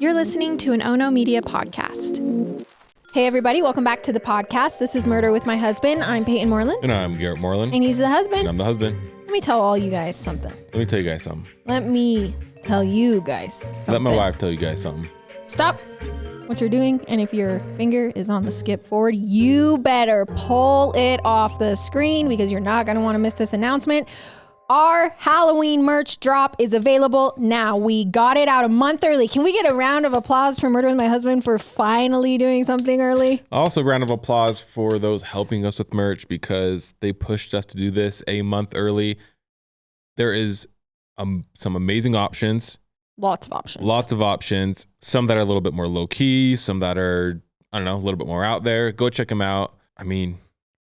You're listening to an Ono Media podcast. Hey everybody, welcome back to the podcast. This is Murder with My Husband. I'm Payton Moreland. And I'm Garrett Moreland. And he's the husband. And I'm the husband. Let me tell all you guys something. Let me tell you guys something. Let me tell you guys something. Let my wife tell you guys something. Stop what you're doing, and if your finger is on the skip forward, you better pull it off the screen because you're not going to want to miss this announcement. Our Halloween merch drop is available now. We got it out a month early. Can we get a round of applause for Murder with My Husband for finally doing something early? Also, round of applause for those helping us with merch because they pushed us to do this a month early. There is some amazing options. Lots of options. Some that are a little bit more low key, some that are, I don't know, a little bit more out there. Go check them out. I mean,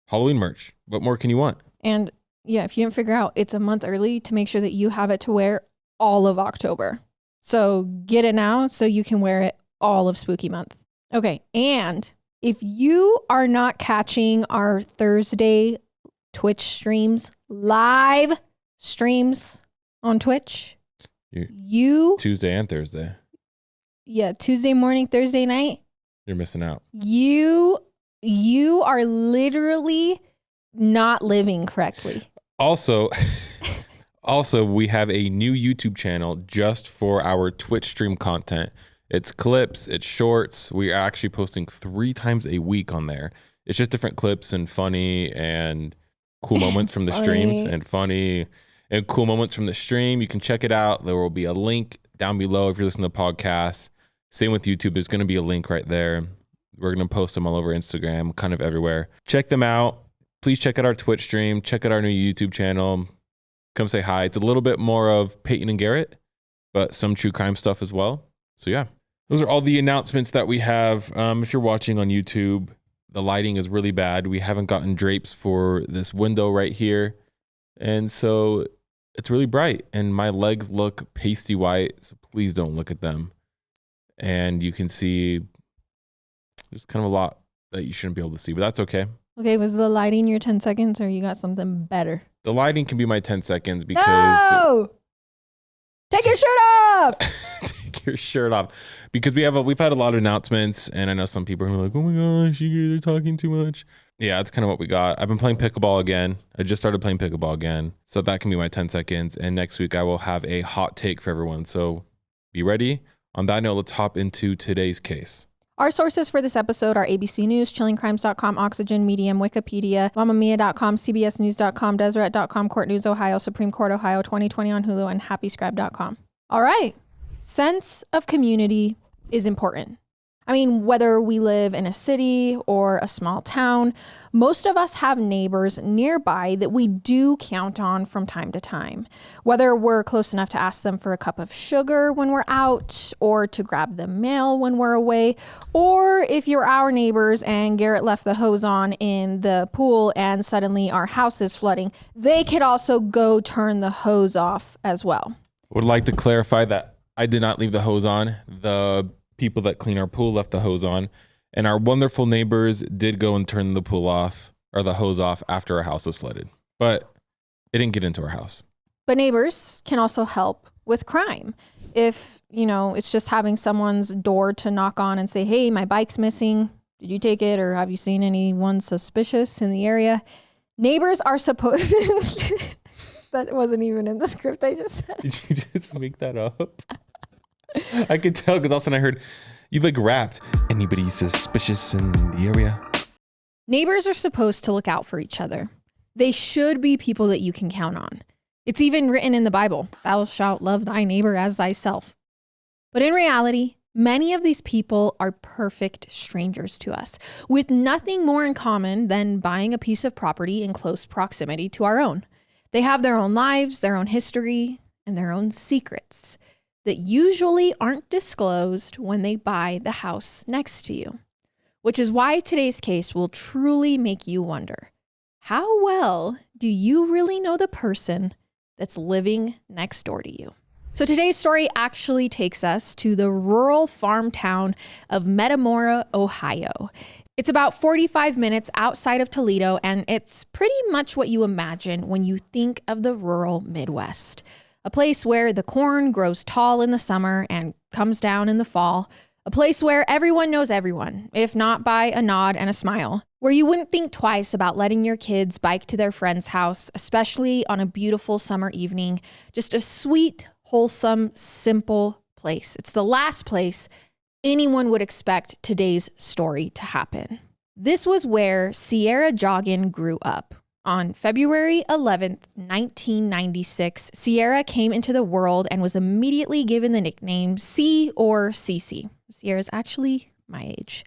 Halloween merch. What more can you want? And yeah, if you didn't figure out, it's a month early to make sure that you have it to wear all of October. So get it now so you can wear it all of Spooky Month. Okay, and if you are not catching our Thursday Twitch streams, live streams on Twitch, you Tuesday and Thursday. Yeah, Tuesday morning, Thursday night. You're missing out. You are literally not living correctly. Also, we have a new YouTube channel just for our Twitch stream content. It's clips, it's shorts. We are actually posting 3 times a week on there. It's just different clips and funny and cool moments from the streams and funny and cool moments from the stream. You can check it out. There will be a link down below if you're listening to podcasts. Same with YouTube. There's going to be a link right there. We're going to post them all over Instagram, kind of everywhere. Check them out. Please check out our Twitch stream. Check out our new YouTube channel. Come say hi. It's a little bit more of Payton and Garrett, but some true crime stuff as well. So yeah, those are all the announcements that we have. If you're watching on YouTube, the lighting is really bad. We haven't gotten drapes for this window right here. And so it's really bright and my legs look pasty white. So please don't look at them. And you can see there's kind of a lot that you shouldn't be able to see, but that's okay. Okay, was the lighting your 10 seconds or you got something better? The lighting can be my 10 seconds because... No! Take your shirt off! Take your shirt off. Because we've had a lot of announcements and I know some people are like, oh my gosh, you guys are talking too much. Yeah, that's kind of what we got. I've been playing pickleball again. I just started playing pickleball again. So that can be my 10 seconds. And next week I will have a hot take for everyone. So be ready. On that note, let's hop into today's case. Our sources for this episode are ABC News, chillingcrimes.com, Oxygen, Medium, Wikipedia, mamamia.com, cbsnews.com, Deseret.com, Court News Ohio, Supreme Court Ohio, 2020 on Hulu, and happyscribe.com. All right. Sense of community is important. I mean, whether we live in a city or a small town, most of us have neighbors nearby that we do count on from time to time. Whether we're close enough to ask them for a cup of sugar when we're out, or to grab the mail when we're away, or if you're our neighbors and Garrett left the hose on in the pool and suddenly our house is flooding, they could also go turn the hose off as well. Would like to clarify that I did not leave the hose on. The people that clean our pool left the hose on, and our wonderful neighbors did go and turn the pool off or the hose off after our house was flooded, but it didn't get into our house. But neighbors can also help with crime. If, it's just having someone's door to knock on and say, hey, my bike's missing. Did you take it? Or have you seen anyone suspicious in the area? Neighbors are supposed that wasn't even in the script I just said. Did you just make that up? I could tell because all of a sudden I heard you rapped. Anybody suspicious in the area? Neighbors are supposed to look out for each other. They should be people that you can count on. It's even written in the Bible, thou shalt love thy neighbor as thyself. But in reality, many of these people are perfect strangers to us, with nothing more in common than buying a piece of property in close proximity to our own. They have their own lives, their own history, and their own secrets that usually aren't disclosed when they buy the house next to you. Which is why today's case will truly make you wonder, how well do you really know the person that's living next door to you? So today's story actually takes us to the rural farm town of Metamora, Ohio. It's about 45 minutes outside of Toledo, and it's pretty much what you imagine when you think of the rural Midwest. a place where the corn grows tall in the summer and comes down in the fall, a place where everyone knows everyone, if not by a nod and a smile, where you wouldn't think twice about letting your kids bike to their friend's house, especially on a beautiful summer evening. Just a sweet, wholesome, simple place. It's the last place anyone would expect today's story to happen. This was where Sierah Joughin grew up. On February 11th, 1996, Sierah came into the world and was immediately given the nickname C or Cece. Sierra's actually my age.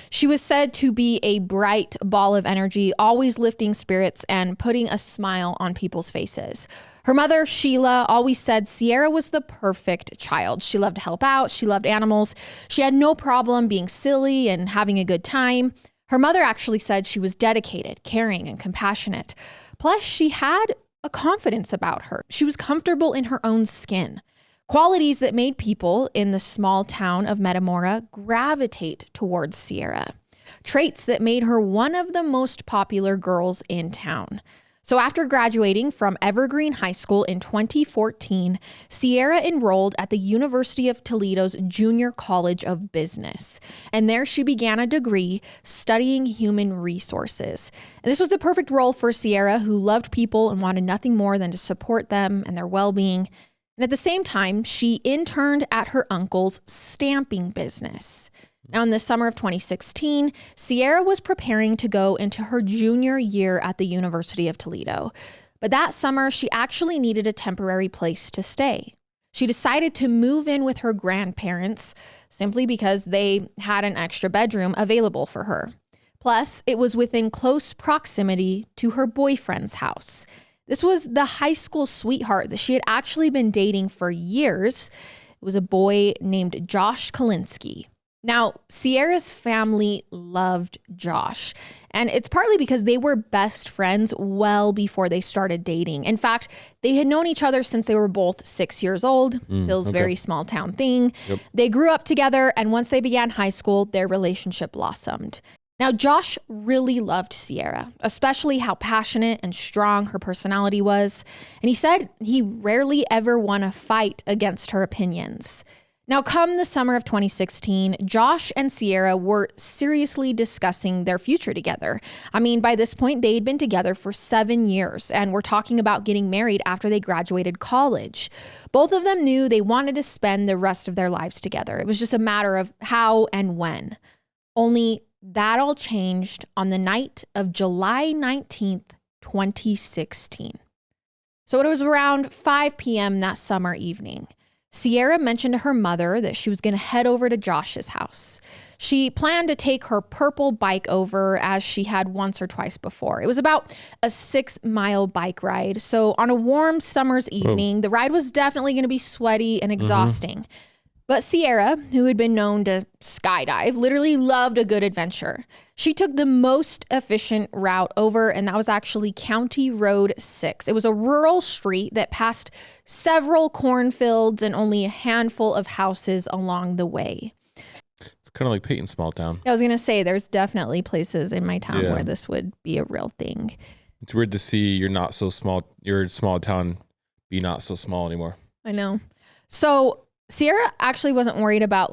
She was said to be a bright ball of energy, always lifting spirits and putting a smile on people's faces. Her mother, Sheila, always said Sierra was the perfect child. She loved to help out. She loved animals. She had no problem being silly and having a good time. Her mother actually said she was dedicated, caring, and compassionate. Plus, she had a confidence about her. She was comfortable in her own skin. Qualities that made people in the small town of Metamora gravitate towards Sierra. Traits that made her one of the most popular girls in town. So after graduating from Evergreen High School in 2014, Sierra enrolled at the University of Toledo's Junior College of Business. And there she began a degree studying human resources. And this was the perfect role for Sierra, who loved people and wanted nothing more than to support them and their well-being. And at the same time, she interned at her uncle's stamping business. Now, in the summer of 2016, Sierra was preparing to go into her junior year at the University of Toledo. But that summer, she actually needed a temporary place to stay. She decided to move in with her grandparents simply because they had an extra bedroom available for her. Plus, it was within close proximity to her boyfriend's house. This was the high school sweetheart that she had actually been dating for years. It was a boy named Josh Kalinsky. Now, Sierra's family loved Josh, and it's partly because they were best friends well before they started dating. In fact, they had known each other since they were both 6 years old. Phil's very small town thing. Yep. They grew up together, and once they began high school, their relationship blossomed. Now, Josh really loved Sierra, especially how passionate and strong her personality was. And he said he rarely ever won a fight against her opinions. Now, come the summer of 2016, Josh and Sierra were seriously discussing their future together. I mean, by this point, they'd been together for 7 years and were talking about getting married after they graduated college. Both of them knew they wanted to spend the rest of their lives together. It was just a matter of how and when. Only that all changed on the night of July 19th, 2016. So it was around 5 p.m. that summer evening. Sierra mentioned to her mother that she was going to head over to Josh's house. She planned to take her purple bike over as she had once or twice before. It was about a 6-mile bike ride. So on a warm summer's evening, the ride was definitely going to be sweaty and exhausting. But Sierra, who had been known to skydive, literally loved a good adventure. She took the most efficient route over, and that was actually County Road 6. It was a rural street that passed several cornfields and only a handful of houses along the way. It's kind of like Payton small town. I was going to say, there's definitely places in my town where this would be a real thing. It's weird to see your small town be not so small anymore. I know. So Sierra actually wasn't worried about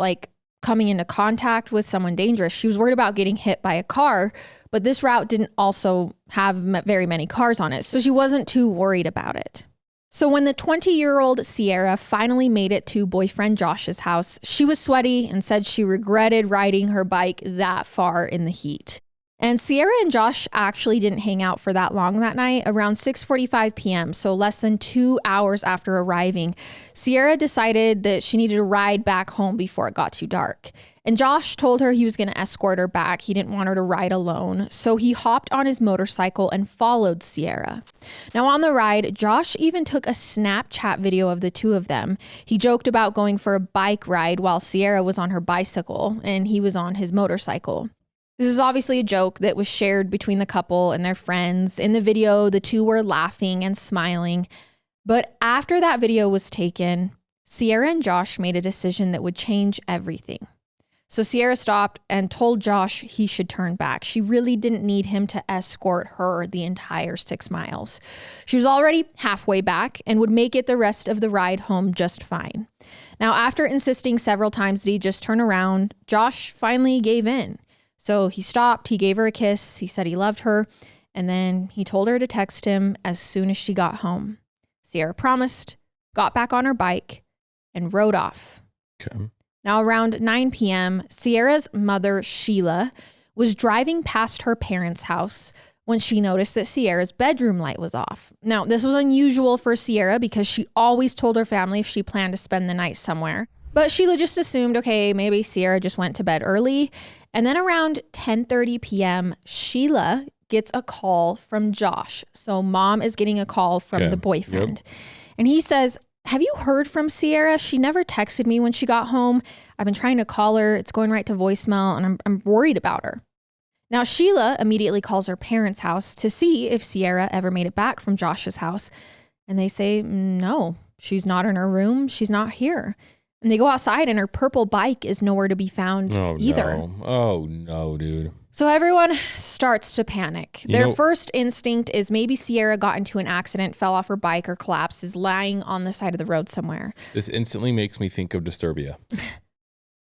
coming into contact with someone dangerous. She was worried about getting hit by a car, but this route didn't also have very many cars on it, so she wasn't too worried about it. So when the 20-year-old Sierra finally made it to boyfriend Josh's house, she was sweaty and said she regretted riding her bike that far in the heat. And Sierra and Josh actually didn't hang out for that long that night. Around 6:45 p.m., so less than 2 hours after arriving, Sierra decided that she needed to ride back home before it got too dark. And Josh told her he was going to escort her back. He didn't want her to ride alone. So he hopped on his motorcycle and followed Sierra. Now on the ride, Josh even took a Snapchat video of the two of them. He joked about going for a bike ride while Sierra was on her bicycle and he was on his motorcycle. This is obviously a joke that was shared between the couple and their friends. In the video, the two were laughing and smiling. But after that video was taken, Sierra and Josh made a decision that would change everything. So Sierra stopped and told Josh he should turn back. She really didn't need him to escort her the entire 6 miles. She was already halfway back and would make it the rest of the ride home just fine. Now, after insisting several times that he just turn around, Josh finally gave in. So he stopped, he gave her a kiss, he said he loved her, and then he told her to text him as soon as she got home. Sierra promised, got back on her bike, and rode off. Okay. Now, around 9 p.m., Sierra's mother, Sheila, was driving past her parents' house when she noticed that Sierra's bedroom light was off. Now, this was unusual for Sierra because she always told her family if she planned to spend the night somewhere. But Sheila just assumed, okay, maybe Sierra just went to bed early. And then around 10:30 p.m., Sheila gets a call from Josh. So mom is getting a call from the boyfriend. Yep. And he says, have you heard from Sierra? She never texted me when she got home. I've been trying to call her. It's going right to voicemail, and I'm worried about her. Now, Sheila immediately calls her parents' house to see if Sierra ever made it back from Josh's house. And they say, no, she's not in her room. She's not here. And they go outside, and her purple bike is nowhere to be found either. No. Oh, no, dude. So everyone starts to panic. Their first instinct is maybe Sierra got into an accident, fell off her bike, or collapsed, is lying on the side of the road somewhere. This instantly makes me think of Disturbia.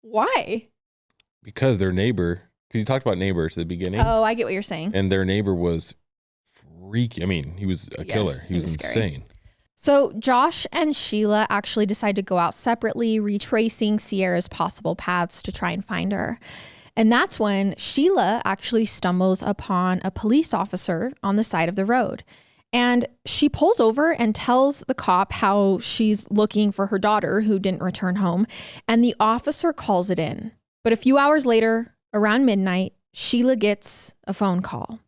Why? Because their neighbor, because you talked about neighbors at the beginning. Oh, I get what you're saying. And their neighbor was freaky. I mean, he was a killer. He was insane. So Josh and Sheila actually decide to go out separately, retracing Sierra's possible paths to try and find her. And that's when Sheila actually stumbles upon a police officer on the side of the road. And she pulls over and tells the cop how she's looking for her daughter who didn't return home. And the officer calls it in. But a few hours later, around midnight, Sheila gets a phone call.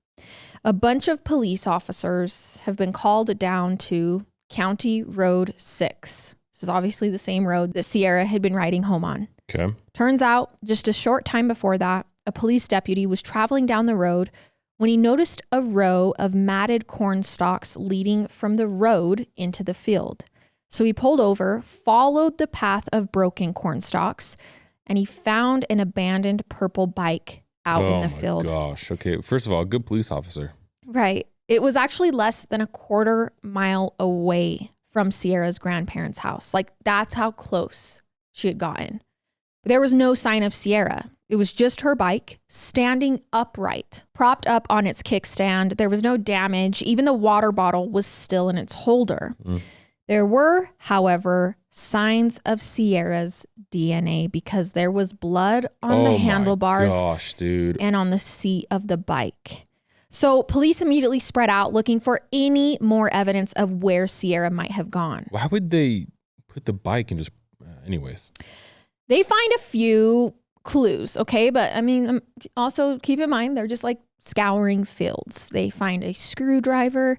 A bunch of police officers have been called down to County Road 6. This is obviously the same road that Sierra had been riding home on. Okay. Turns out, just a short time before that, a police deputy was traveling down the road when he noticed a row of matted corn stalks leading from the road into the field. So he pulled over, followed the path of broken corn stalks, and he found an abandoned purple bike out in the field. Oh my gosh. Okay. First of all, good police officer. Right. It was actually less than a quarter mile away from Sierra's grandparents' house. Like, that's how close she had gotten. There was no sign of Sierra. It was just her bike standing upright, propped up on its kickstand. There was no damage. Even the water bottle was still in its holder. There were, however, signs of Sierra's DNA because there was blood on the handlebars and on the seat of the bike. So police immediately spread out looking for any more evidence of where Sierra might have gone. Why would they put the bike and just, anyways? They find a few clues, okay? But I mean, also keep in mind, they're just like scouring fields. They find a screwdriver,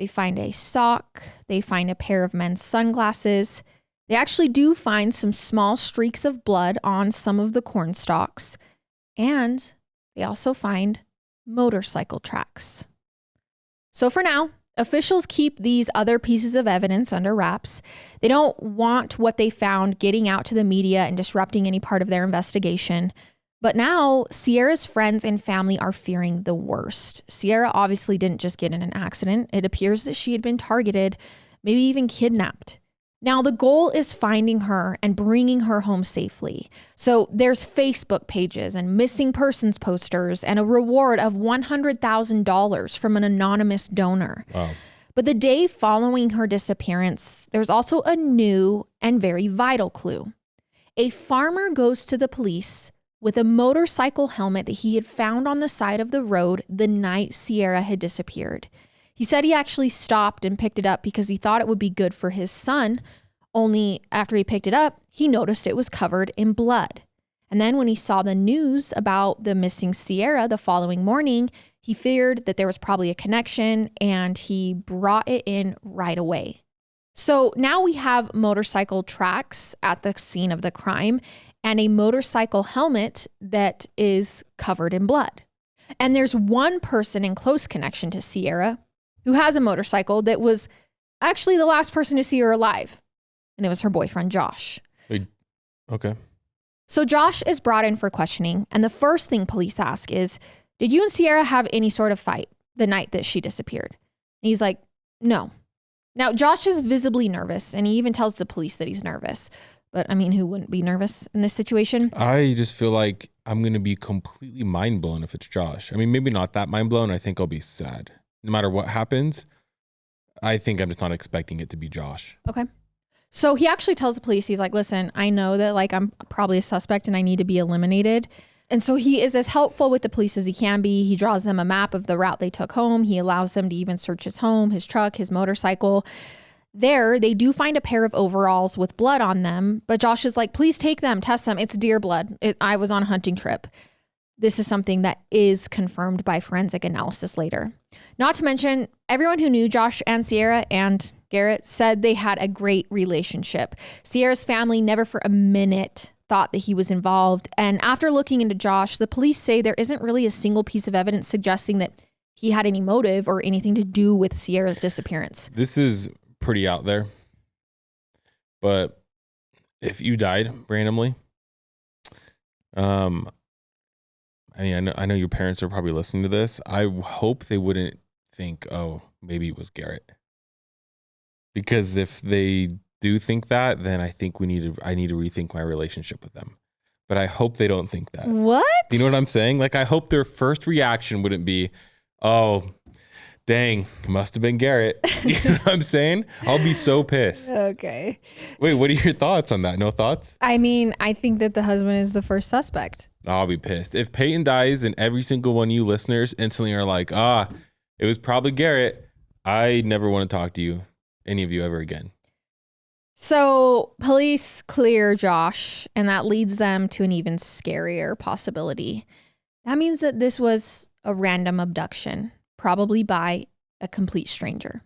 they find a sock, they find a pair of men's sunglasses. They actually do find some small streaks of blood on some of the corn stalks. And they also find motorcycle tracks. So for now, officials keep these other pieces of evidence under wraps. They don't want what they found getting out to the media and disrupting any part of their investigation. But now Sierra's friends and family are fearing the worst. Sierra obviously didn't just get in an accident. It appears that she had been targeted, maybe even kidnapped. Now, the goal is finding her and bringing her home safely. So there's Facebook pages and missing persons posters and a reward of $100,000 from an anonymous donor. Wow. But the day following her disappearance, there's also a new and very vital clue. A farmer goes to the police with a motorcycle helmet that he had found on the side of the road the night Sierra had disappeared. He said he actually stopped and picked it up because he thought it would be good for his son. Only after he picked it up, he noticed it was covered in blood. And then when he saw the news about the missing Sierra the following morning, he feared that there was probably a connection and he brought it in right away. So now we have motorcycle tracks at the scene of the crime and a motorcycle helmet that is covered in blood. And there's one person in close connection to Sierra who has a motorcycle that was actually the last person to see her alive. And it was her boyfriend, Josh. Okay. So Josh is brought in for questioning, and the first thing police ask is, did you and Sierah have any sort of fight the night that she disappeared? And he's like, no. Now, Josh is visibly nervous, and he even tells the police that he's nervous. But I mean, who wouldn't be nervous in this situation? I just feel like I'm going to be completely mind blown if it's Josh. I mean, maybe not that mind blown. I think I'll be sad. No matter what happens, I think I'm just not expecting it to be Josh. Okay. So he actually tells the police, he's like, listen, I know that like I'm probably a suspect and I need to be eliminated. And so he is as helpful with the police as he can be. He draws them a map of the route they took home. He allows them to even search his home, his truck, his motorcycle. There, they do find a pair of overalls with blood on them. But Josh is like, please take them, test them. It's deer blood. I was on a hunting trip. This is something that is confirmed by forensic analysis later. Not to mention, everyone who knew Josh and Sierah and Garrett said they had a great relationship. Sierra's family never for a minute thought that he was involved. And after looking into Josh, the police say there isn't really a single piece of evidence suggesting that he had any motive or anything to do with Sierra's disappearance. This is pretty out there. But if you died randomly, I mean, I know your parents are probably listening to this. I hope they wouldn't think, oh, maybe it was Garrett. Because if they do think that, then I think I need to rethink my relationship with them. But I hope they don't think that. What? Do you know what I'm saying? Like, I hope their first reaction wouldn't be, oh, dang, must have been Garrett. You know what I'm saying? I'll be so pissed. Okay. Wait, what are your thoughts on that? No thoughts? I mean, I think that the husband is the first suspect. I'll be pissed. If Payton dies and every single one of you listeners instantly are like, it was probably Garrett, I never want to talk to you, any of you ever again. So police clear Josh, and that leads them to an even scarier possibility. That means that this was a random abduction, probably by a complete stranger.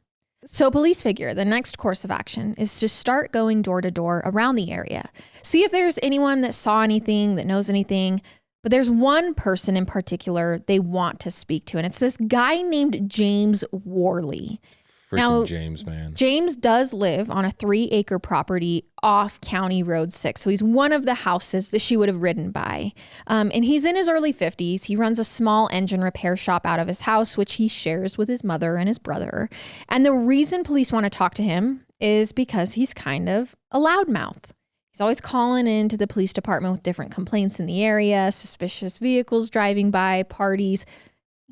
So police figure the next course of action is to start going door to door around the area. See if there's anyone that saw anything, that knows anything. But there's one person in particular they want to speak to, and it's this guy named James Warley. Freaking James, man. James does live on a 3-acre property off County Road 6. So he's one of the houses that she would have ridden by. And he's in his early 50s. He runs a small engine repair shop out of his house, which he shares with his mother and his brother. And the reason police want to talk to him is because he's kind of a loudmouth. He's always calling into the police department with different complaints in the area, suspicious vehicles driving by, parties.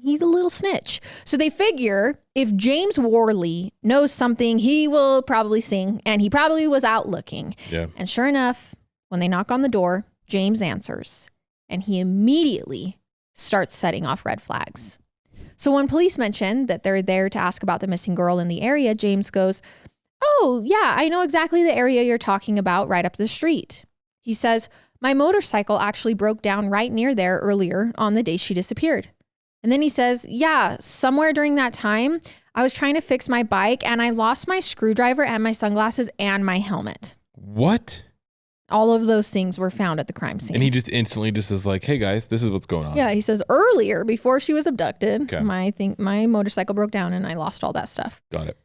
He's a little snitch. So they figure if James Warley knows something, he will probably sing, and he probably was out looking. Yeah. And sure enough, when they knock on the door, James answers, and he immediately starts setting off red flags. So when police mention that they're there to ask about the missing girl in the area, James goes, oh, yeah, I know exactly the area you're talking about right up the street. He says, my motorcycle actually broke down right near there earlier on the day she disappeared. And then he says, yeah, somewhere during that time, I was trying to fix my bike and I lost my screwdriver and my sunglasses and my helmet. What? All of those things were found at the crime scene. And he just instantly just is like, hey guys, this is what's going on. Yeah, he says earlier, before she was abducted, my motorcycle broke down and I lost all that stuff. Got it.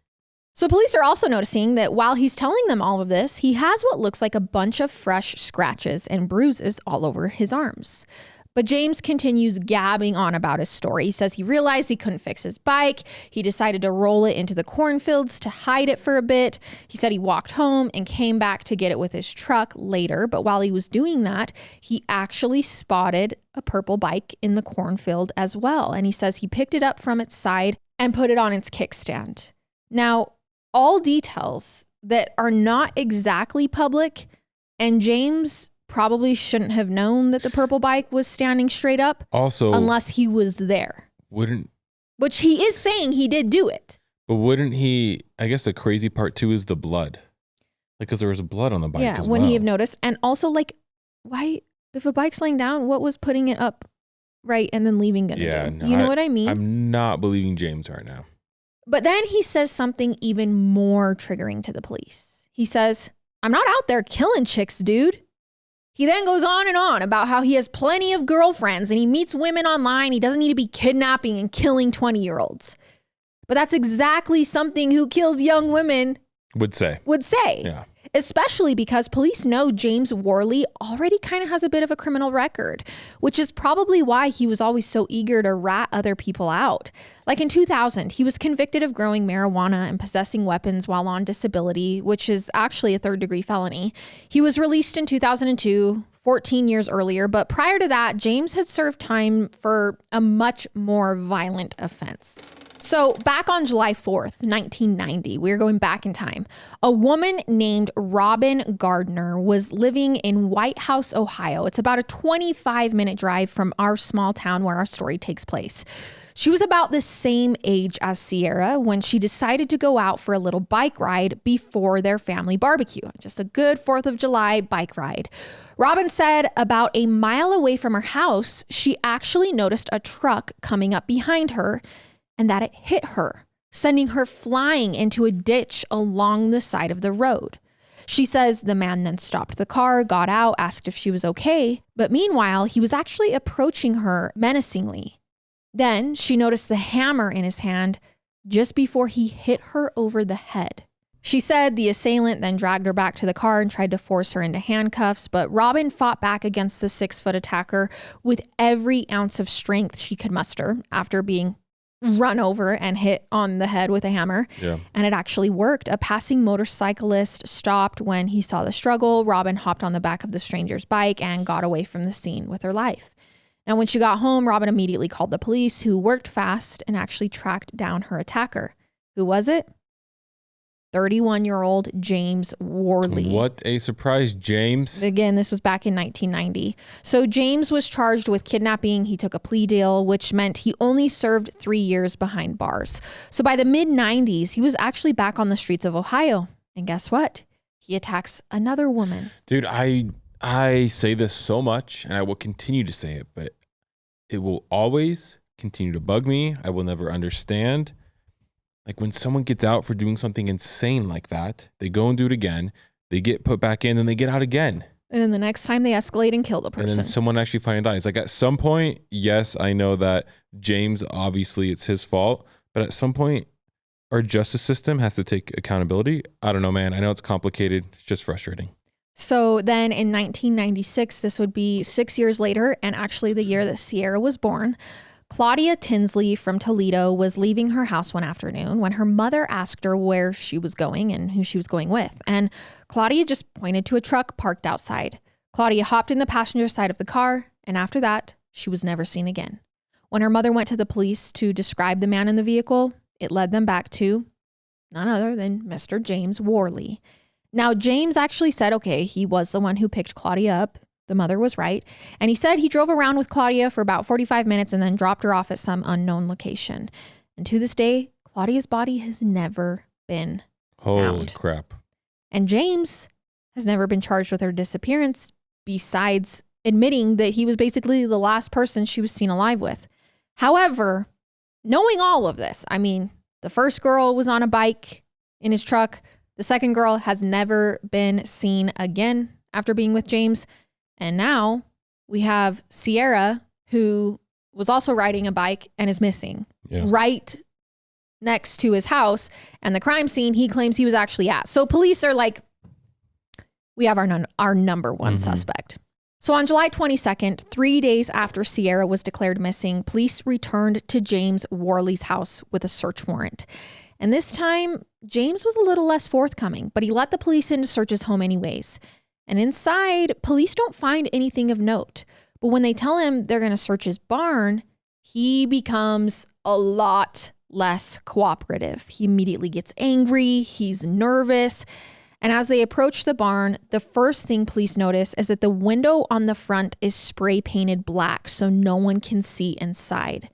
So police are also noticing that while he's telling them all of this, he has what looks like a bunch of fresh scratches and bruises all over his arms. But James continues gabbing on about his story. He says he realized he couldn't fix his bike. He decided to roll it into the cornfields to hide it for a bit. He said he walked home and came back to get it with his truck later. But while he was doing that, he actually spotted a purple bike in the cornfield as well. And he says he picked it up from its side and put it on its kickstand. Now, all details that are not exactly public, and James probably shouldn't have known that the purple bike was standing straight up. Also, unless he was there. Which he is saying he did do it. But wouldn't he, I guess the crazy part too is the blood. Like, because there was blood on the bike as well. Wouldn't he have noticed? And also, like, why, if a bike's laying down, what was putting it up right and then leaving it? Yeah. No, you know what I mean? I'm not believing James right now. But then he says something even more triggering to the police. He says, I'm not out there killing chicks, dude. He then goes on and on about how he has plenty of girlfriends and he meets women online. He doesn't need to be kidnapping and killing 20-year-olds. But that's exactly something who kills young women would say. Yeah. especially because police know James Warley already kind of has a bit of a criminal record, which is probably why he was always so eager to rat other people out. Like in 2000, he was convicted of growing marijuana and possessing weapons while on disability, which is actually a third-degree felony. He was released in 2002, 14 years earlier, but prior to that, James had served time for a much more violent offense. So back on July 4th, 1990, we're going back in time. A woman named Robin Gardner was living in White House, Ohio. It's about a 25-minute drive from our small town where our story takes place. She was about the same age as Sierra when she decided to go out for a little bike ride before their family barbecue. Just a good 4th of July bike ride. Robin said about a mile away from her house, she actually noticed a truck coming up behind her and that it hit her, sending her flying into a ditch along the side of the road. She says the man then stopped the car, got out, asked if she was okay, but meanwhile, he was actually approaching her menacingly. Then she noticed the hammer in his hand just before he hit her over the head. She said the assailant then dragged her back to the car and tried to force her into handcuffs, but Robin fought back against the 6-foot attacker with every ounce of strength she could muster after being run over and hit on the head with a hammer. Yeah. And it actually worked. A passing motorcyclist stopped when he saw the struggle. Robin hopped on the back of the stranger's bike and got away from the scene with her life. Now, when she got home, Robin immediately called the police, who worked fast and actually tracked down her attacker. Who was it? 31-year-old James Warley. What a surprise, James. Again, this was back in 1990. So James was charged with kidnapping. He took a plea deal, which meant he only served 3 years behind bars. So by the mid-90s, he was actually back on the streets of Ohio. And guess what? He attacks another woman. Dude, I say this so much, and I will continue to say it, but it will always continue to bug me. I will never understand. Like when someone gets out for doing something insane like that, they go and do it again, they get put back in, and they get out again. And then the next time they escalate and kill the person. And then someone actually finally dies. Like at some point, yes, I know that James, obviously it's his fault, but at some point, our justice system has to take accountability. I don't know, man. I know it's complicated. It's just frustrating. So then in 1996, this would be 6 years later, and actually the year that Sierra was born, Claudia Tinsley from Toledo was leaving her house one afternoon when her mother asked her where she was going and who she was going with. And Claudia just pointed to a truck parked outside. Claudia hopped in the passenger side of the car, and after that, she was never seen again. When her mother went to the police to describe the man in the vehicle, it led them back to none other than Mr. James Warley. Now, James actually said, okay, he was the one who picked Claudia up. The mother was right. And he said he drove around with Claudia for about 45 minutes and then dropped her off at some unknown location. And to this day, Claudia's body has never been found. Holy crap. And James has never been charged with her disappearance, besides admitting that he was basically the last person she was seen alive with. However, knowing all of this, I mean, the first girl was on a bike in his truck. The second girl has never been seen again after being with James. And now we have Sierra, who was also riding a bike and is missing right next to his house. And the crime scene he claims he was actually at. So police are like, we have our number one suspect. So on July 22nd, 3 days after Sierra was declared missing, police returned to James Warley's house with a search warrant. And this time, James was a little less forthcoming, but he let the police in to search his home anyways. And inside, police don't find anything of note. But when they tell him they're going to search his barn, he becomes a lot less cooperative. He immediately gets angry. He's nervous. And as they approach the barn, the first thing police notice is that the window on the front is spray painted black so no one can see inside.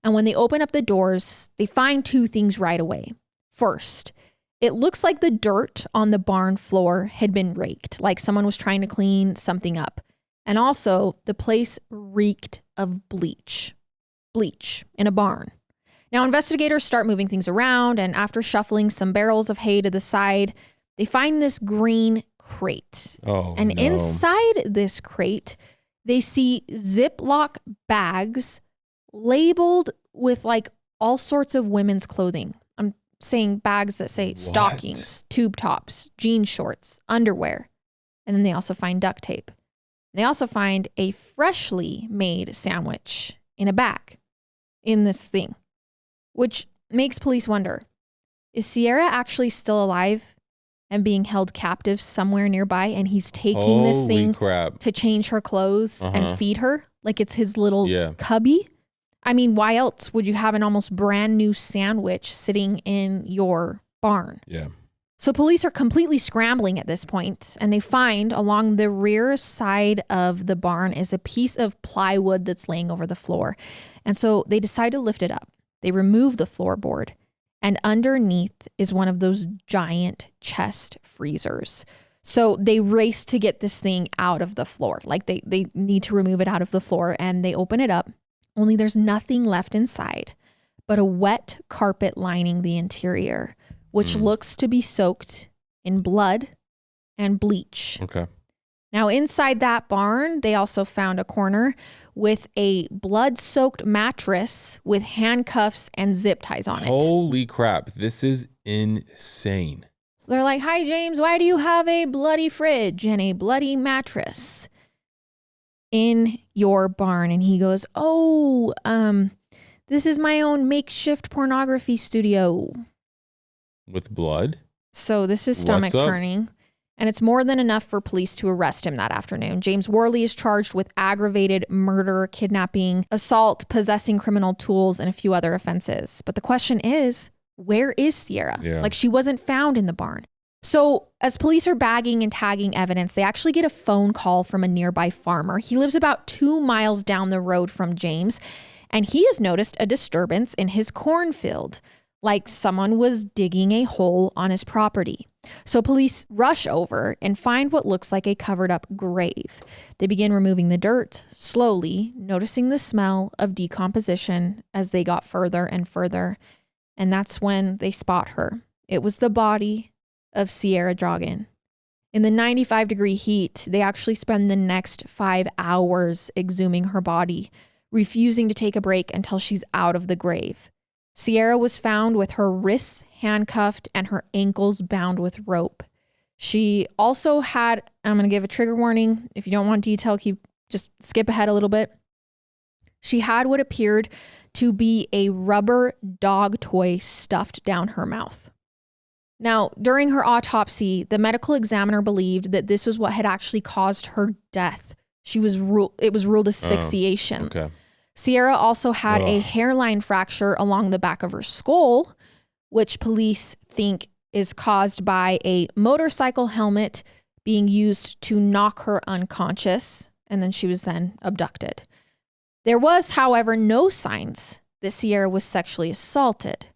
And when they open up the doors, they find two things right away. First, it looks like the dirt on the barn floor had been raked, like someone was trying to clean something up. And also, the place reeked of bleach in a barn. Now, investigators start moving things around, and after shuffling some barrels of hay to the side, they find this green crate. And inside this crate, they see Ziploc bags labeled with like all sorts of women's clothing. I'm saying bags that say stockings, tube tops, jean shorts, underwear. And then they also find duct tape. They also find a freshly made sandwich in a bag in this thing, which makes police wonder, is Sierah actually still alive and being held captive somewhere nearby, and he's taking this thing to change her clothes and feed her like it's his little cubby? I mean, why else would you have an almost brand new sandwich sitting in your barn? Yeah. So police are completely scrambling at this point, and they find along the rear side of the barn is a piece of plywood that's laying over the floor. And so they decide to lift it up. They remove the floorboard, and underneath is one of those giant chest freezers. So they race to get this thing out of the floor. Like they need to remove it out of the floor, and they open it up. Only there's nothing left inside but a wet carpet lining the interior, which looks to be soaked in blood and bleach. Okay. Now, inside that barn, they also found a corner with a blood-soaked mattress with handcuffs and zip ties on it. Holy crap. This is insane. So they're like, "Hi, James, why do you have a bloody fridge and a bloody mattress in your barn?" And he goes, this is my own makeshift pornography studio. With blood? So this is stomach turning. And it's more than enough for police to arrest him that afternoon. James Warley is charged with aggravated murder, kidnapping, assault, possessing criminal tools, and a few other offenses. But the question is, where is Sierah? Yeah. Like, she wasn't found in the barn. So as police are bagging and tagging evidence, they actually get a phone call from a nearby farmer. He lives about 2 miles down the road from James, and he has noticed a disturbance in his cornfield, like someone was digging a hole on his property. So police rush over and find what looks like a covered up grave. They begin removing the dirt slowly, noticing the smell of decomposition as they got further and further. And that's when they spot her. It was the body of Sierah Joughin. In the 95-degree heat, they actually spend the next 5 hours exhuming her body, refusing to take a break until she's out of the grave. Sierah was found with her wrists handcuffed and her ankles bound with rope. She also had, I'm going to give a trigger warning. If you don't want detail, just skip ahead a little bit. She had what appeared to be a rubber dog toy stuffed down her mouth. Now, during her autopsy, the medical examiner believed that this was what had actually caused her death. It was ruled asphyxiation. Okay. Sierah also had a hairline fracture along the back of her skull, which police think is caused by a motorcycle helmet being used to knock her unconscious, and then she was then abducted. There was, however, no signs that Sierah was sexually assaulted.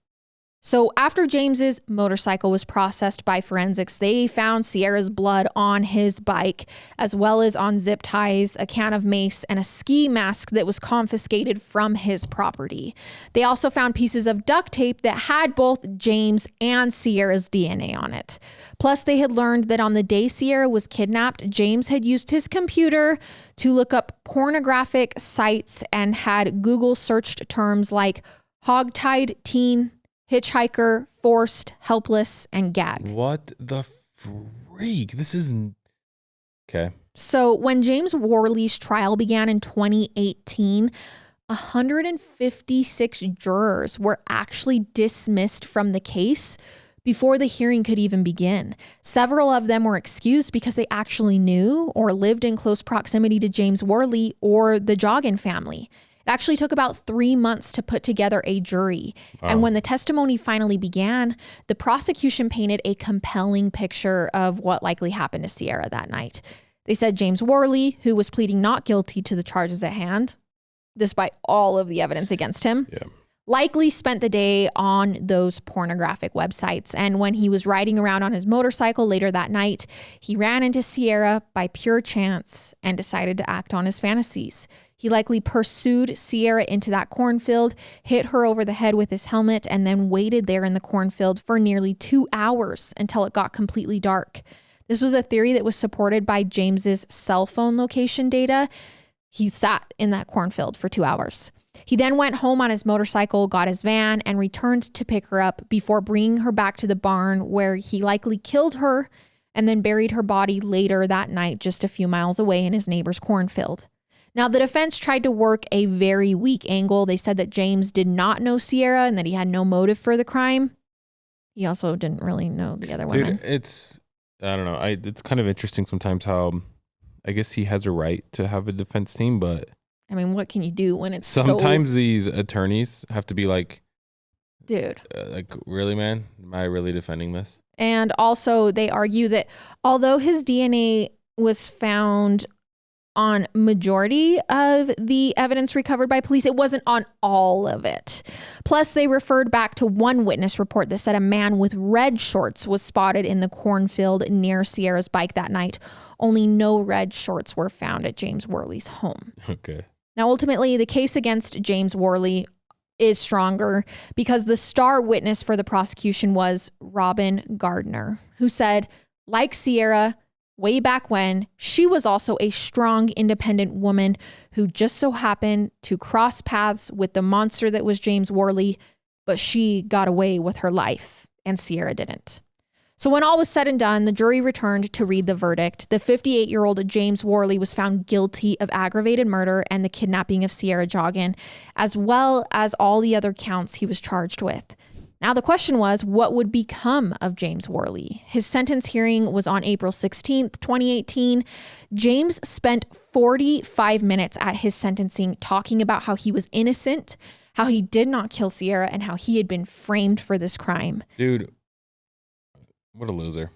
So after James's motorcycle was processed by forensics, they found Sierra's blood on his bike, as well as on zip ties, a can of mace, and a ski mask that was confiscated from his property. They also found pieces of duct tape that had both James and Sierra's DNA on it. Plus, they had learned that on the day Sierra was kidnapped, James had used his computer to look up pornographic sites and had Google searched terms like hogtied teen, hitchhiker, forced, helpless, and gag. What the freak? This isn't... Okay. So when James Warley's trial began in 2018, 156 jurors were actually dismissed from the case before the hearing could even begin. Several of them were excused because they actually knew or lived in close proximity to James Warley or the Joughin family. It actually took about 3 months to put together a jury. Wow. And when the testimony finally began, the prosecution painted a compelling picture of what likely happened to Sierra that night. They said James Warley, who was pleading not guilty to the charges at hand, despite all of the evidence against him, likely spent the day on those pornographic websites. And when he was riding around on his motorcycle later that night, he ran into Sierra by pure chance and decided to act on his fantasies. He likely pursued Sierra into that cornfield, hit her over the head with his helmet, and then waited there in the cornfield for nearly 2 hours until it got completely dark. This was a theory that was supported by James's cell phone location data. he sat in that cornfield for 2 hours. He then went home on his motorcycle, got his van, and returned to pick her up before bringing her back to the barn, where he likely killed her and then buried her body later that night just a few miles away in his neighbor's cornfield. Now, the defense tried to work a very weak angle. They said that James did not know Sierra and that he had no motive for the crime. He also didn't really know the other women. Dude, I don't know. It's kind of interesting sometimes how I guess he has a right to have a defense team, but I mean, what can you do when it's sometimes these attorneys have to be like, dude, like, really, man? Am I really defending this? And also they argue that although his DNA was found on majority of the evidence recovered by police, it wasn't on all of it. Plus, they referred back to one witness report that said a man with red shorts was spotted in the cornfield near Sierra's bike that night. Only no red shorts were found at James Warley's home. Okay. Now, ultimately, the case against James Warley is stronger because the star witness for the prosecution was Robin Gardner, who said, like Sierra, way back when, she was also a strong, independent woman who just so happened to cross paths with the monster that was James Warley, but she got away with her life and Sierra didn't. So when all was said and done, the jury returned to read the verdict. The 58-year-old James Warley was found guilty of aggravated murder and the kidnapping of Sierah Joughin, as well as all the other counts he was charged with. Now, the question was, what would become of James Warley? His sentence hearing was on April 16th, 2018. James spent 45 minutes at his sentencing talking about how he was innocent, how he did not kill Sierra, and how he had been framed for this crime. Dude, what a loser.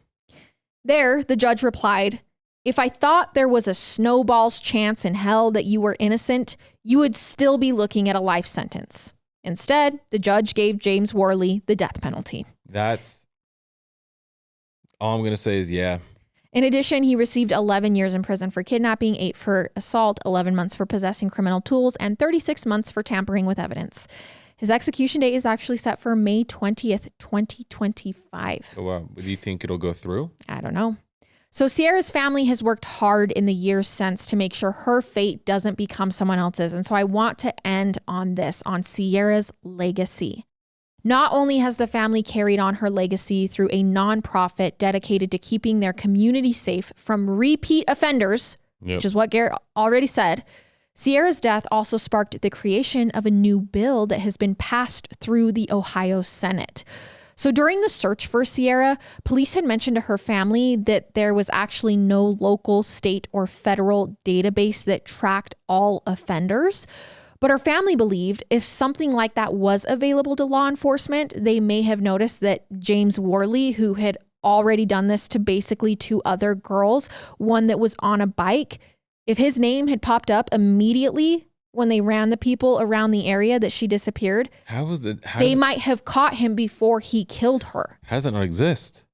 There, the judge replied, "If I thought there was a snowball's chance in hell that you were innocent, you would still be looking at a life sentence." Instead, the judge gave James Warley the death penalty. That's all I'm going to say is yeah. In addition, he received 11 years in prison for kidnapping, 8 for assault, 11 months for possessing criminal tools, and 36 months for tampering with evidence. His execution date is actually set for May 20th, 2025. Oh, wow. Do you think it'll go through? I don't know. So Sierra's family has worked hard in the years since to make sure her fate doesn't become someone else's. And so I want to end on this, on Sierra's legacy. Not only has the family carried on her legacy through a nonprofit dedicated to keeping their community safe from repeat offenders, which is what Garrett already said, Sierra's death also sparked the creation of a new bill that has been passed through the Ohio Senate. So during the search for Sierra, police had mentioned to her family that there was actually no local, state, or federal database that tracked all offenders. But her family believed if something like that was available to law enforcement, they may have noticed that James Warley, who had already done this to basically 2 other girls, one that was on a bike, if his name had popped up immediately when they ran the people around the area that she disappeared, they might have caught him before he killed her. How does that not exist?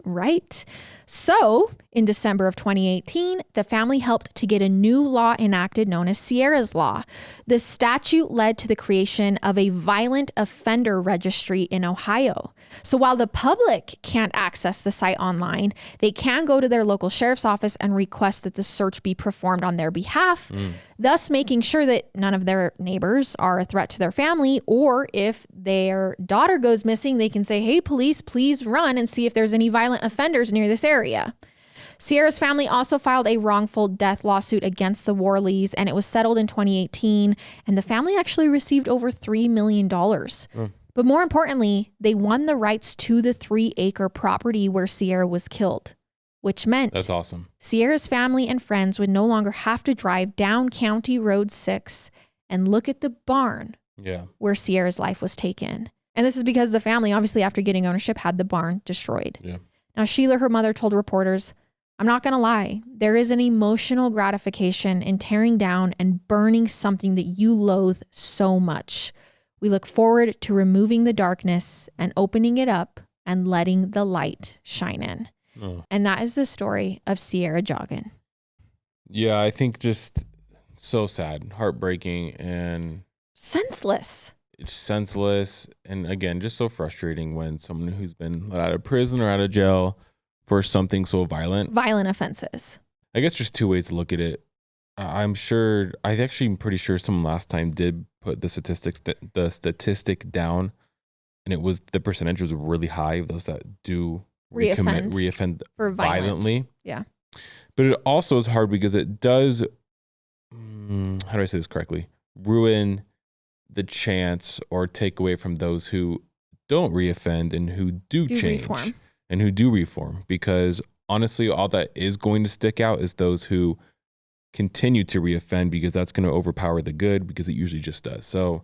Right. So in December of 2018, the family helped to get a new law enacted known as Sierra's Law. The statute led to the creation of a violent offender registry in Ohio. So while the public can't access the site online, they can go to their local sheriff's office and request that the search be performed on their behalf, thus making sure that none of their neighbors are a threat to their family, or if their daughter goes missing, they can say, "Hey, police, please run and see if there's any violent offenders near this area." Sierra's family also filed a wrongful death lawsuit against the Warleys, and it was settled in 2018, and the family actually received over $3 million. But more importantly, they won the rights to the 3-acre property where Sierra was killed, which meant that's awesome. Sierra's family and friends would no longer have to drive down County Road 6 and look at the barn where Sierra's life was taken. And this is because the family, obviously, after getting ownership, had the barn destroyed. Now, Sheila, her mother, told reporters, "I'm not going to lie. There is an emotional gratification in tearing down and burning something that you loathe so much. We look forward to removing the darkness and opening it up and letting the light shine in." And that is the story of Sierah Joughin. Yeah, I think just so sad, heartbreaking, and senseless. It's senseless. And again, just so frustrating when someone who's been let out of prison or out of jail for something so violent. Violent offenses. I guess there's 2 ways to look at it. I'm pretty sure someone last time did put the statistic down, and it was the percentage was really high of those that do reoffend for violently. Yeah. But it also is hard because it does, how do I say this correctly? Ruin the chance or take away from those who don't reoffend and who do change reform. And who do reform. Because honestly, all that is going to stick out is those who continue to reoffend, because that's going to overpower the good, because it usually just does. So,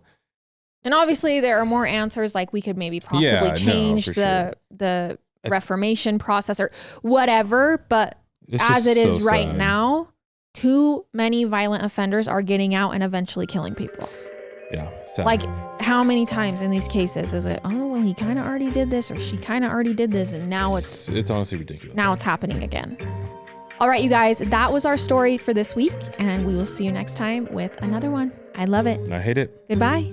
and obviously there are more answers, like we could maybe possibly change the reformation process or whatever, but as it is right now, too many violent offenders are getting out and eventually killing people. Yeah. Sad. Like, how many times in these cases is it, oh, well, he kind of already did this, or she kind of already did this, and now it's honestly ridiculous. Now it's happening again. All right, you guys, that was our story for this week, and we will see you next time with another one. I love it. I hate it. Goodbye.